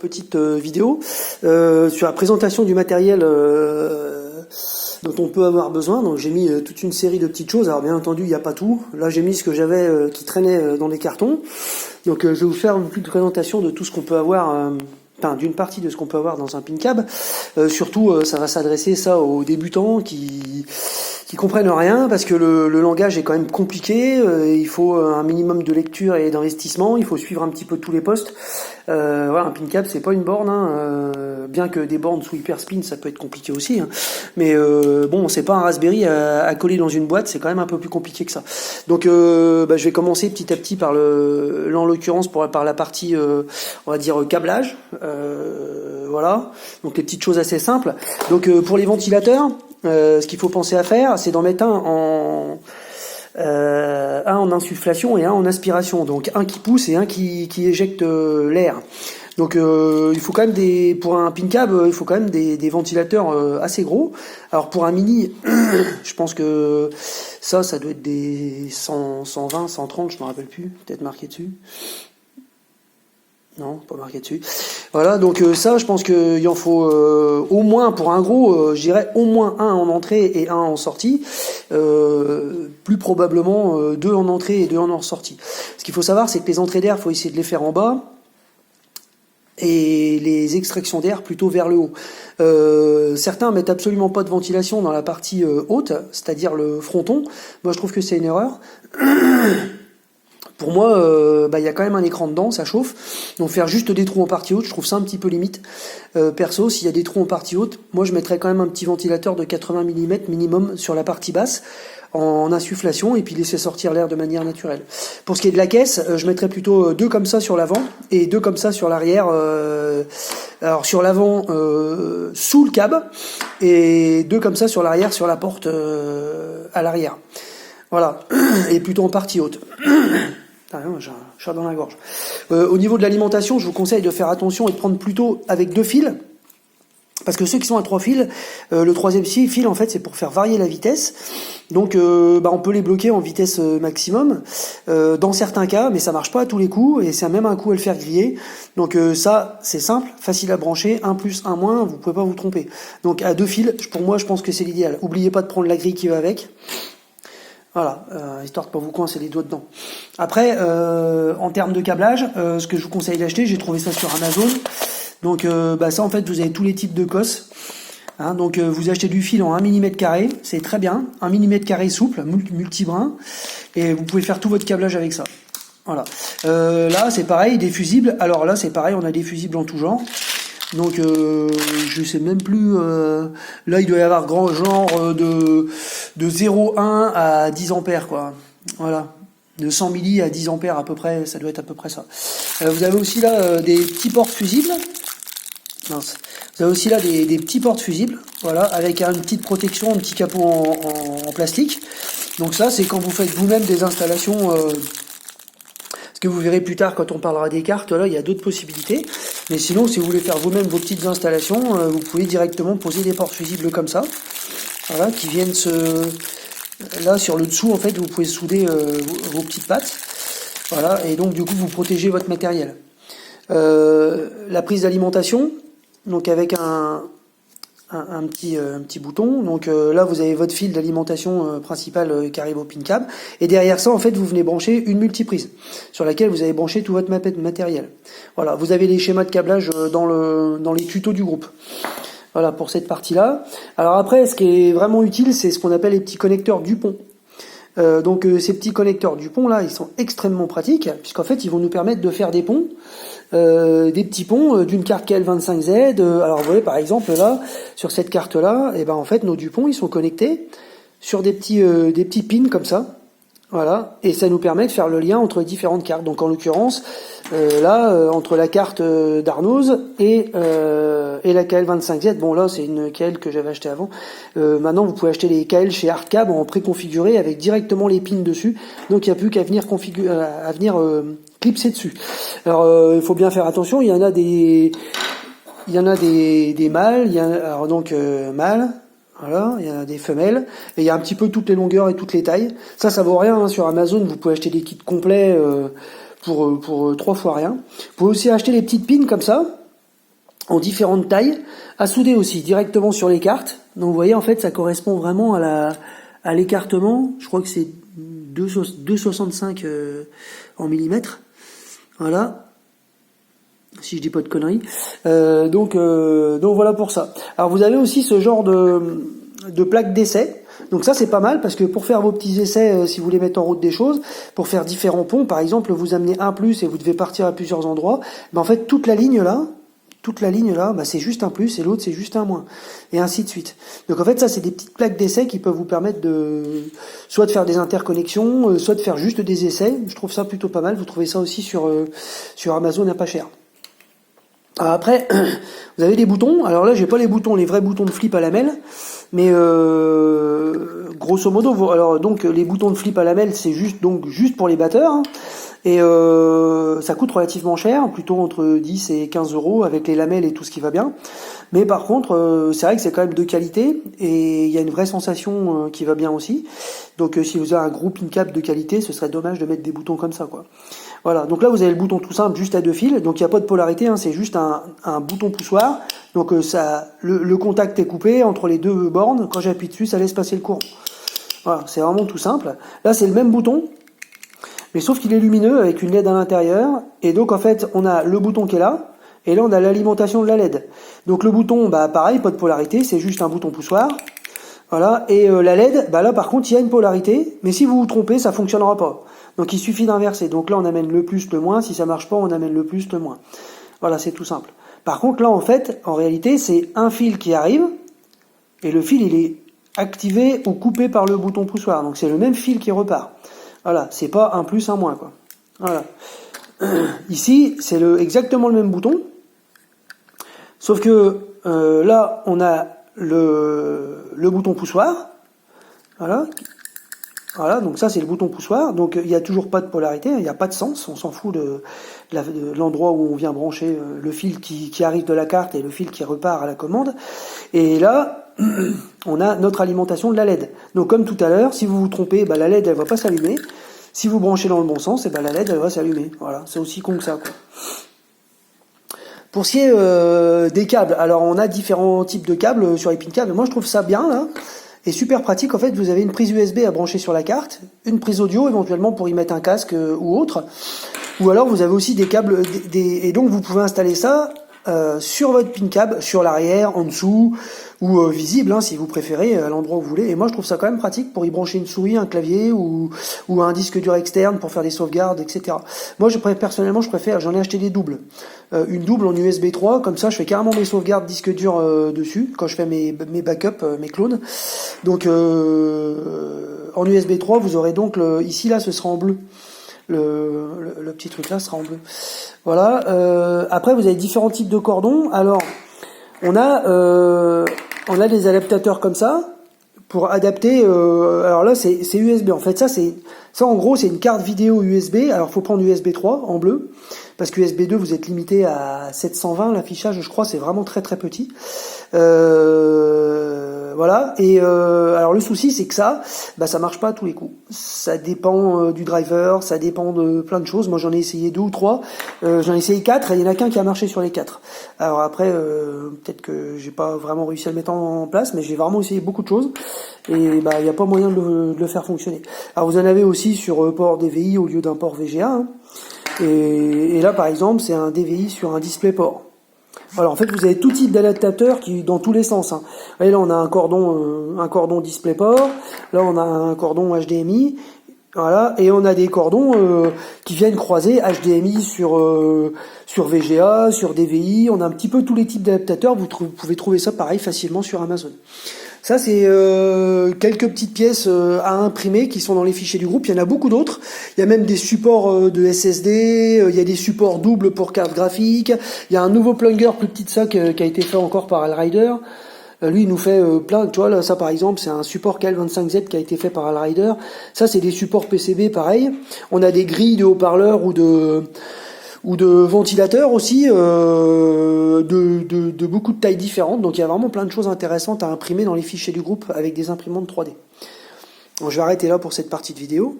petite vidéo sur la présentation du matériel dont on peut avoir besoin. Donc j'ai mis toute une série de petites choses. Alors bien entendu, il n'y a pas tout. Là, j'ai mis ce que j'avais qui traînait dans les cartons. Donc je vais vous faire une petite présentation de tout ce qu'on peut avoir. Enfin, d'une partie de ce qu'on peut avoir dans un pin cab. Surtout, ça va s'adresser ça aux débutants qui comprennent rien, parce que le langage est quand même compliqué. Il faut un minimum de lecture et d'investissement. Il faut suivre un petit peu tous les postes. Voilà, un pin cab, c'est pas une borne, hein. Bien que des bornes sous hyperspin, ça peut être compliqué aussi, hein. Mais bon, c'est pas un Raspberry à coller dans une boîte, c'est quand même un peu plus compliqué que ça. Donc, je vais commencer petit à petit par là, en l'occurrence, par la partie, on va dire câblage. Voilà, donc les petites choses assez simples. Donc pour les ventilateurs, ce qu'il faut penser à faire, c'est d'en mettre un en insufflation et un en aspiration. Donc un qui pousse et un qui éjecte l'air. Donc il faut quand même pour un pin cab, il faut quand même des ventilateurs assez gros. Alors pour un mini, je pense que ça doit être des 100, 120, 130, je me rappelle plus, peut-être marqué dessus. Non, pas marqué dessus. Voilà, donc ça, je pense qu'il en faut au moins, pour un gros, je dirais au moins un en entrée et un en sortie. Plus probablement deux en entrée et deux en sortie. Ce qu'il faut savoir, c'est que les entrées d'air, il faut essayer de les faire en bas, et les extractions d'air plutôt vers le haut. Certains mettent absolument pas de ventilation dans la partie haute, c'est-à-dire le fronton. Moi, je trouve que c'est une erreur. Pour moi, y a quand même un écran dedans, ça chauffe. Donc faire juste des trous en partie haute, je trouve ça un petit peu limite. Perso, s'il y a des trous en partie haute, moi je mettrais quand même un petit ventilateur de 80 mm minimum sur la partie basse, en insufflation, et puis laisser sortir l'air de manière naturelle. Pour ce qui est de la caisse, je mettrais plutôt deux comme ça sur l'avant, et deux comme ça sur l'arrière. Alors sur l'avant, sous le cab, et deux comme ça sur l'arrière, sur la porte à l'arrière. Voilà, et plutôt en partie haute. J'ai un chat dans la gorge. Au niveau de l'alimentation, je vous conseille de faire attention et de prendre plutôt avec 2 fils, parce que ceux qui sont à 3 fils, le troisième fil, en fait, c'est pour faire varier la vitesse. Donc, on peut les bloquer en vitesse maximum dans certains cas, mais ça marche pas à tous les coups, et c'est même un coup à le faire griller. Donc ça, c'est simple, facile à brancher, 1 plus, 1 moins, vous pouvez pas vous tromper. Donc à 2 fils, pour moi, je pense que c'est l'idéal. Oubliez pas de prendre la grille qui va avec. Voilà, histoire de pas vous coincer les doigts dedans. Après, en termes de câblage, ce que je vous conseille d'acheter, j'ai trouvé ça sur Amazon. Donc ça, en fait, vous avez tous les types de cosses. Hein, donc vous achetez du fil en 1 mm², c'est très bien, 1 mm² souple, multi-brin, et vous pouvez faire tout votre câblage avec ça. Voilà. Là, c'est pareil, des fusibles. Alors là, c'est pareil, on a des fusibles en tout genre. Donc je sais même plus, là il doit y avoir grand genre de 0,1 à 10 ampères, quoi. Voilà, de 100 milli à 10 ampères à peu près, ça doit être à peu près ça. Vous avez aussi là des petits portes fusibles. Mince. Vous avez aussi là des petits portes fusibles, voilà, avec une petite protection, un petit capot en plastique. Donc ça, c'est quand vous faites vous-même des installations. Ce que vous verrez plus tard quand on parlera des cartes, là il y a d'autres possibilités. Mais sinon, si vous voulez faire vous-même vos petites installations, vous pouvez directement poser des portes fusibles comme ça. Voilà, qui viennent là sur le dessous, en fait, vous pouvez souder vos petites pattes. Voilà, et donc du coup vous protégez votre matériel. La prise d'alimentation, donc avec un petit bouton. Donc là vous avez votre fil d'alimentation principal qui arrive au pin cab, et derrière ça en fait vous venez brancher une multiprise sur laquelle vous avez branché tout votre matériel. Voilà, vous avez les schémas de câblage dans les tutos du groupe. Voilà pour cette partie là. Alors après, ce qui est vraiment utile, c'est ce qu'on appelle les petits connecteurs Dupont. Donc ces petits connecteurs Dupont là, ils sont extrêmement pratiques, puisqu'en fait ils vont nous permettre de faire des ponts. Des petits ponts d'une carte KL25Z. Alors vous voyez par exemple là, sur cette carte là, et en fait nos Dupont ils sont connectés sur des petits pins comme ça. Voilà, et ça nous permet de faire le lien entre les différentes cartes. Donc en l'occurrence, entre la carte d'Arnoz et la KL25Z, bon là c'est une KL que j'avais acheté avant. Maintenant vous pouvez acheter les KL chez Hardcab en préconfiguré avec directement les pins dessus. Donc il n'y a plus qu'à venir clipser dessus. Alors il faut bien faire attention, il y en a des mâles, mâles. Voilà, il y a des femelles, et il y a un petit peu toutes les longueurs et toutes les tailles. Ça vaut rien, hein. Sur Amazon, vous pouvez acheter des kits complets pour 3 fois rien. Vous pouvez aussi acheter les petites pins comme ça. en différentes tailles, à souder aussi directement sur les cartes. Donc vous voyez, en fait, ça correspond vraiment à l'écartement. Je crois que c'est 2,65 en millimètres. Voilà. Si je dis pas de conneries. Donc voilà pour ça. Alors vous avez aussi ce genre de plaque d'essai. Donc ça c'est pas mal parce que pour faire vos petits essais, si vous voulez mettre en route des choses, pour faire différents ponts, par exemple, vous amenez un plus et vous devez partir à plusieurs endroits, ben en fait toute la ligne là, bah, c'est juste un plus et l'autre c'est juste un moins. Et ainsi de suite. Donc en fait ça c'est des petites plaques d'essai qui peuvent vous permettre soit de faire des interconnexions, soit de faire juste des essais. Je trouve ça plutôt pas mal. Vous trouvez ça aussi sur Amazon à pas cher. Alors après, vous avez des boutons. Alors là, j'ai pas les boutons, les vrais boutons de flip à lamelle, mais grosso modo, alors donc les boutons de flip à lamelle, c'est juste pour les batteurs, hein. Et ça coûte relativement cher, plutôt entre 10 et 15 euros avec les lamelles et tout ce qui va bien. Mais par contre, c'est vrai que c'est quand même de qualité et il y a une vraie sensation qui va bien aussi. Donc si vous avez un gros pin cap de qualité, ce serait dommage de mettre des boutons comme ça, quoi. Voilà, donc là vous avez le bouton tout simple, juste à 2 fils, donc il n'y a pas de polarité, hein, c'est juste un bouton poussoir. Donc le contact est coupé entre les deux bornes, quand j'appuie dessus ça laisse passer le courant. Voilà, c'est vraiment tout simple. Là c'est le même bouton, mais sauf qu'il est lumineux avec une LED à l'intérieur, et donc en fait on a le bouton qui est là, et là on a l'alimentation de la LED. Donc le bouton, bah pareil, pas de polarité, c'est juste un bouton poussoir. Voilà, et la LED, bah là par contre il y a une polarité, mais si vous vous trompez, ça fonctionnera pas. Donc il suffit d'inverser. Donc là on amène le plus, le moins, si ça marche pas, on amène le plus, le moins. Voilà, c'est tout simple. Par contre là en fait, en réalité, c'est un fil qui arrive, et le fil il est activé ou coupé par le bouton poussoir. Donc c'est le même fil qui repart. Voilà, c'est pas un plus, un moins, quoi. Voilà. Ici, c'est exactement le même bouton, sauf que là on a le bouton poussoir, voilà, donc ça c'est le bouton poussoir, donc il n'y a toujours pas de polarité, il n'y a pas de sens, on s'en fout de l'endroit où on vient brancher le fil qui arrive de la carte et le fil qui repart à la commande, et là on a notre alimentation de la LED. Donc comme tout à l'heure, si vous vous trompez, bah, la LED elle va pas s'allumer, si vous branchez dans le bon sens, et bah, la LED elle va s'allumer, voilà, c'est aussi con que ça, quoi. Pour ce qui est des câbles, alors on a différents types de câbles sur les pin câbles. Moi je trouve ça bien là, et super pratique. En fait, vous avez une prise USB à brancher sur la carte, une prise audio éventuellement pour y mettre un casque ou autre, ou alors vous avez aussi des câbles, et donc vous pouvez installer ça sur votre pin câble, sur l'arrière, en dessous, ou visible, hein, si vous préférez, à l'endroit où vous voulez. Et moi je trouve ça quand même pratique pour y brancher une souris, un clavier ou un disque dur externe pour faire des sauvegardes, etc. Moi personnellement je préfère, j'en ai acheté des doubles. Une double en USB 3, comme ça je fais carrément mes sauvegardes disque dur dessus, quand je fais mes backups, mes clones. Donc en USB 3 vous aurez donc, ici là ce sera en bleu. Le petit truc là sera en bleu. Voilà. Après vous avez différents types de cordons. Alors on a des adaptateurs comme ça pour adapter. Alors là c'est USB. En fait ça en gros c'est une carte vidéo USB. Alors faut prendre USB 3 en bleu parce que USB 2 vous êtes limité à 720 l'affichage, je crois, c'est vraiment très très petit. Voilà. Et alors le souci c'est que ça marche pas à tous les coups. Ça dépend du driver, ça dépend de plein de choses. Moi j'en ai essayé 2 ou 3, j'en ai essayé 4 et il y en a qu'un qui a marché sur les 4. Alors après peut-être que j'ai pas vraiment réussi à le mettre en place, mais j'ai vraiment essayé beaucoup de choses et il n'y a pas moyen de le faire fonctionner. Alors vous en avez aussi sur port DVI au lieu d'un port VGA, hein. Et là par exemple c'est un DVI sur un DisplayPort. Alors en fait vous avez tout type d'adaptateur qui dans tous les sens, hein. Vous voyez, là on a un cordon DisplayPort, là on a un cordon HDMI, voilà, et on a des cordons qui viennent croiser HDMI sur VGA, sur DVI. On a un petit peu tous les types d'adaptateurs. Vous pouvez trouver ça pareil facilement sur Amazon. Ça c'est quelques petites pièces à imprimer qui sont dans les fichiers du groupe. Il y en a beaucoup d'autres. Il y a même des supports de SSD. Il y a des supports doubles pour carte graphique. Il y a un nouveau plunger plus petit de ça qui a été fait encore par Alrider. Lui il nous fait plein, tu vois là, ça par exemple c'est un support KL25Z qui a été fait par Alrider. Ça c'est des supports PCB pareil. On a des grilles de haut-parleurs ou de ventilateurs aussi, de beaucoup de tailles différentes. Donc il y a vraiment plein de choses intéressantes à imprimer dans les fichiers du groupe avec des imprimantes 3D. Bon, je vais arrêter là pour cette partie de vidéo.